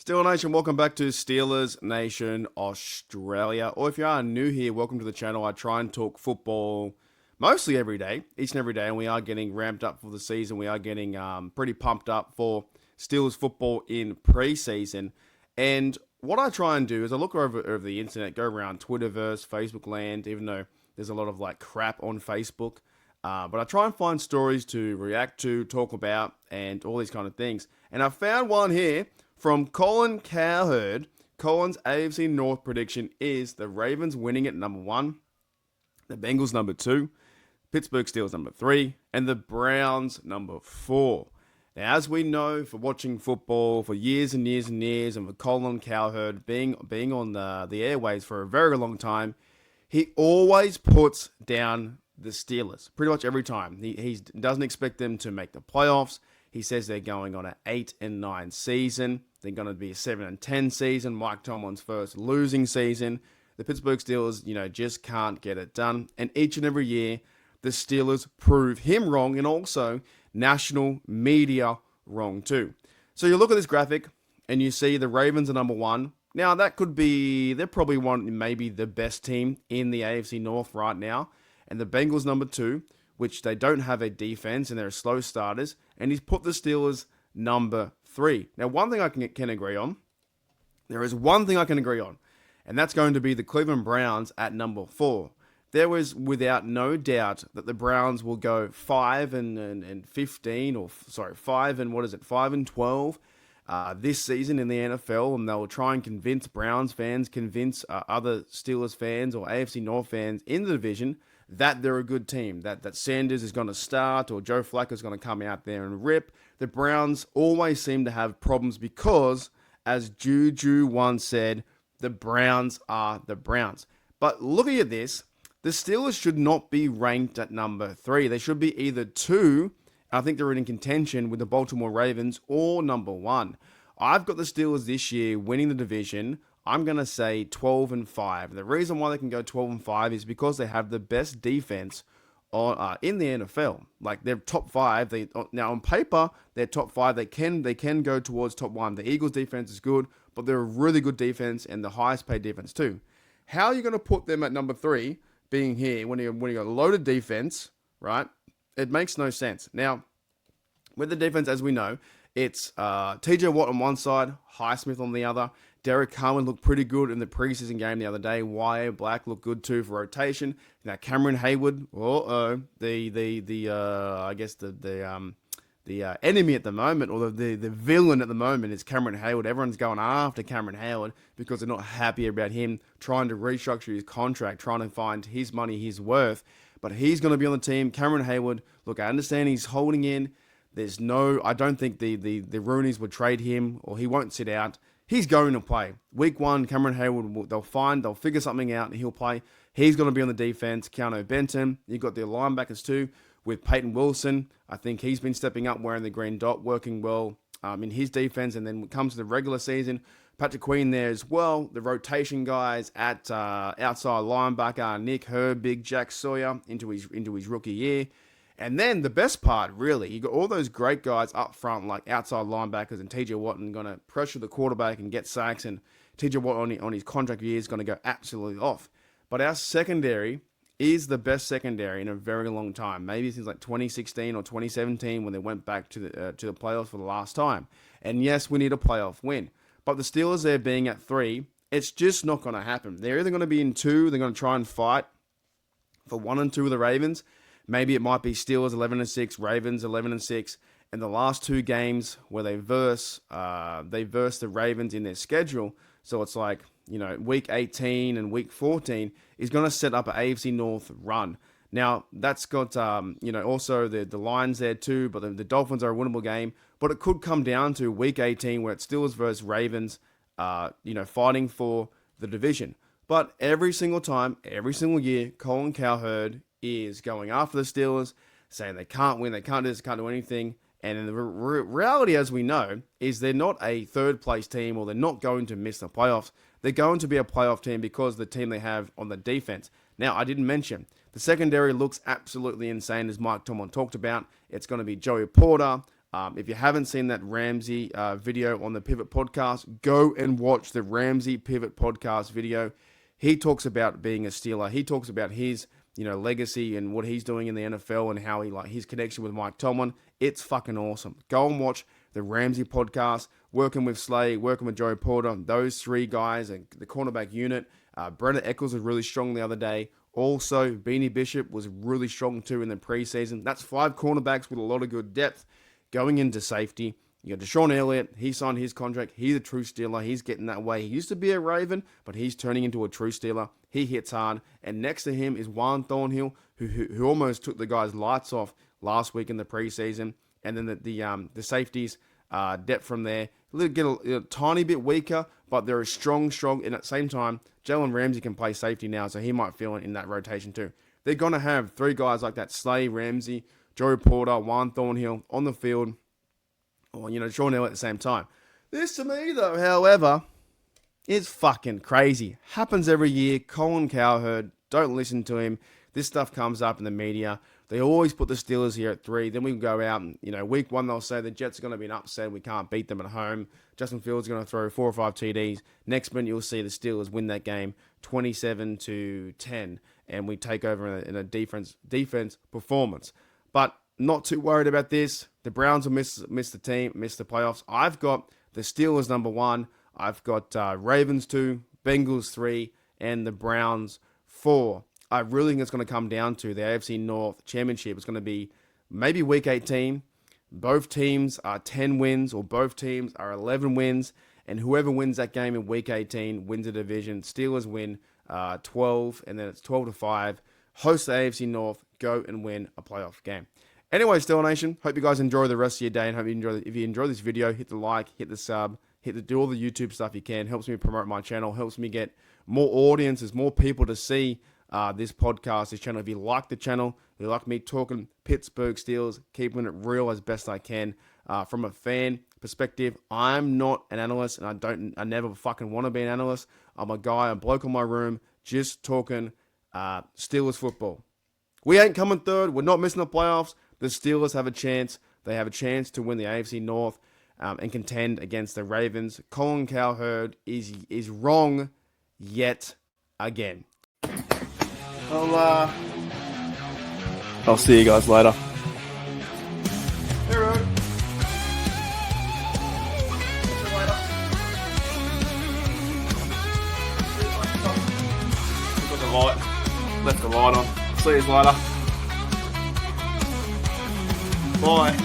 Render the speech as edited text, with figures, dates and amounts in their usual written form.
Steeler Nation, welcome back to Steelers Nation Australia. Or if you are new here, welcome to the channel. I try and talk football mostly every day, each and every day, and we are getting ramped up for the season. We are getting pretty pumped up for Steelers football in preseason. And what I try and do is I look over the internet, go around Twitterverse, Facebook land, even though there's a lot of like crap on Facebook. But I try and find stories to react to, talk about, and all these kind of things. And I found one here from Colin Cowherd. Colin's AFC North prediction is the Ravens winning at number 1, the Bengals number 2, Pittsburgh Steelers number 3, and the Browns number 4. Now, as we know, for watching football for years and years and years, and for Colin Cowherd being on the airways for a very long time, he always puts down the Steelers pretty much every time. He doesn't expect them to make the playoffs. He says they're going on an 8-9 season. They're going to be a 7-10 season. Mike Tomlin's first losing season. The Pittsburgh Steelers, just can't get it done. And each and every year, the Steelers prove him wrong, and also national media wrong too. So you look at this graphic, and you see the Ravens are number 1. Now that could be, they're probably maybe the best team in the AFC North right now. And the Bengals number 2, which they don't have a defense and they're slow starters. And he's put the Steelers number 3. Now, one thing I can agree on, there is one thing I can agree on, and that's going to be the Cleveland Browns at number 4. There was without no doubt that the Browns will go 5-15, or sorry, 5-12 this season in the NFL, and they'll try and convince Browns fans, convince other Steelers fans or AFC North fans in the division that they're a good team, that Sanders is going to start or Joe Flacco is going to come out there and rip. The Browns always seem to have problems because, as Juju once said, the Browns are the Browns. But looking at this, the Steelers should not be ranked at number 3. They should be either 2, I think they're in contention with the Baltimore Ravens, or number 1. I've got the Steelers this year winning the division. I'm going to say 12-5. The reason why they can go 12-5 is because they have the best defense in the NFL. Like, they're top 5. Now on paper, they're top 5. They can go towards top 1. The Eagles defense is good, but they're a really good defense and the highest paid defense too. How are you going to put them at number 3 being here when you got a loaded defense, right? It makes no sense. Now, with the defense, as we know, it's TJ Watt on one side, Highsmith on the other. Derek Carman looked pretty good in the preseason game the other day. Y.A. Black looked good too for rotation. Now Cameron Hayward, I guess the enemy at the moment, or the villain at the moment, is Cameron Hayward. Everyone's going after Cameron Hayward because they're not happy about him trying to restructure his contract, trying to find his money, his worth. But he's going to be on the team. Cameron Hayward, look, I understand he's holding in. I don't think the Roonies would trade him, or he won't sit out. He's going to play. Week 1, Cameron Hayward, they'll figure something out and he'll play. He's going to be on the defense. Keanu Benton, you've got the linebackers too, with Peyton Wilson. I think he's been stepping up, wearing the green dot, working well in his defense. And then when it comes to the regular season, Patrick Queen there as well. The rotation guys at outside linebacker, Nick Herbig, Jack Sawyer into his rookie year. And then the best part, really, you got all those great guys up front, like outside linebackers, and TJ Watt, and going to pressure the quarterback and get sacks. And TJ Watt on his contract year is going to go absolutely off. But our secondary is the best secondary in a very long time. Maybe since like 2016 or 2017 when they went back to the playoffs for the last time. And yes, we need a playoff win. But the Steelers there being at 3, it's just not going to happen. They're either going to be in 2, they're going to try and fight for 1 and 2 with the Ravens. Maybe it might be Steelers 11-6, Ravens 11-6, and the last 2 games where they verse the Ravens in their schedule. So it's like, week 18 and week 14 is going to set up an AFC North run. Now, that's got, also the Lions there too, but the Dolphins are a winnable game. But it could come down to week 18 where it's Steelers versus Ravens, fighting for the division. But every single time, every single year, Colin Cowherd is going after the Steelers, saying they can't win, they can't do this, can't do anything. And the reality, as we know, is they're not a third-place team, or they're not going to miss the playoffs. They're going to be a playoff team because of the team they have on the defense. Now, I didn't mention, the secondary looks absolutely insane, as Mike Tomlin talked about. It's going to be Joey Porter, If you haven't seen that Ramsey video on the Pivot podcast, go and watch the Ramsey Pivot podcast video. He talks about being a Steeler. He talks about his legacy and what he's doing in the NFL and how his connection with Mike Tomlin. It's fucking awesome. Go and watch the Ramsey podcast, working with Slay, working with Joey Porter, those three guys, and the cornerback unit. Brennan Eccles was really strong the other day. Also, Beanie Bishop was really strong too in the preseason. That's 5 cornerbacks with a lot of good depth going into safety. You got Deshaun Elliott. He signed his contract. He's a true Steeler. He's getting that way. He used to be a Raven, but he's turning into a true Steeler. He hits hard. And next to him is Juan Thornhill, who almost took the guy's lights off last week in the preseason. And then the safeties, depth from there, get a tiny bit weaker, but they're strong. And at the same time, Jalen Ramsey can play safety now, so he might feel it in that rotation too. They're going to have 3 guys like that, Slay, Ramsey, Joey Porter, Juan Thornhill on the field, or, Sean Hill at the same time. This to me, though, however, is fucking crazy. Happens every year. Colin Cowherd, don't listen to him. This stuff comes up in the media. They always put the Steelers here at 3. Then we can go out and, week 1 they'll say the Jets are going to be an upset. We can't beat them at home. Justin Fields is going to throw 4 or 5 TDs. Next minute you'll see the Steelers win that game 27-10. And we take over in a defense performance. But not too worried about this. The Browns will miss the playoffs. I've got the Steelers number 1. I've got Ravens 2, Bengals 3, and the Browns 4. I really think it's going to come down to the AFC North Championship. It's going to be maybe Week 18. Both teams are 10 wins or both teams are 11 wins. And whoever wins that game in Week 18 wins the division. Steelers win 12, and then it's 12-5. Host the AFC North, go and win a playoff game. Anyway, Steeler Nation, hope you guys enjoy the rest of your day, and hope you enjoy. If you enjoy this video, hit the like, hit the sub, do all the YouTube stuff you can. Helps me promote my channel, helps me get more audiences, more people to see this podcast, this channel. If you like the channel, if you like me talking Pittsburgh Steelers, keeping it real as best I can. From a fan perspective, I'm not an analyst, and I never fucking want to be an analyst. I'm a guy, a bloke in my room, just talking Steelers football. We ain't coming third. We're not missing the playoffs. The Steelers have a chance. They have a chance to win the AFC North and contend against the Ravens. Colin Cowherd is wrong yet again. I'll see you guys later. Hey, Road. Got the light. Left the light on. See you later. Bye.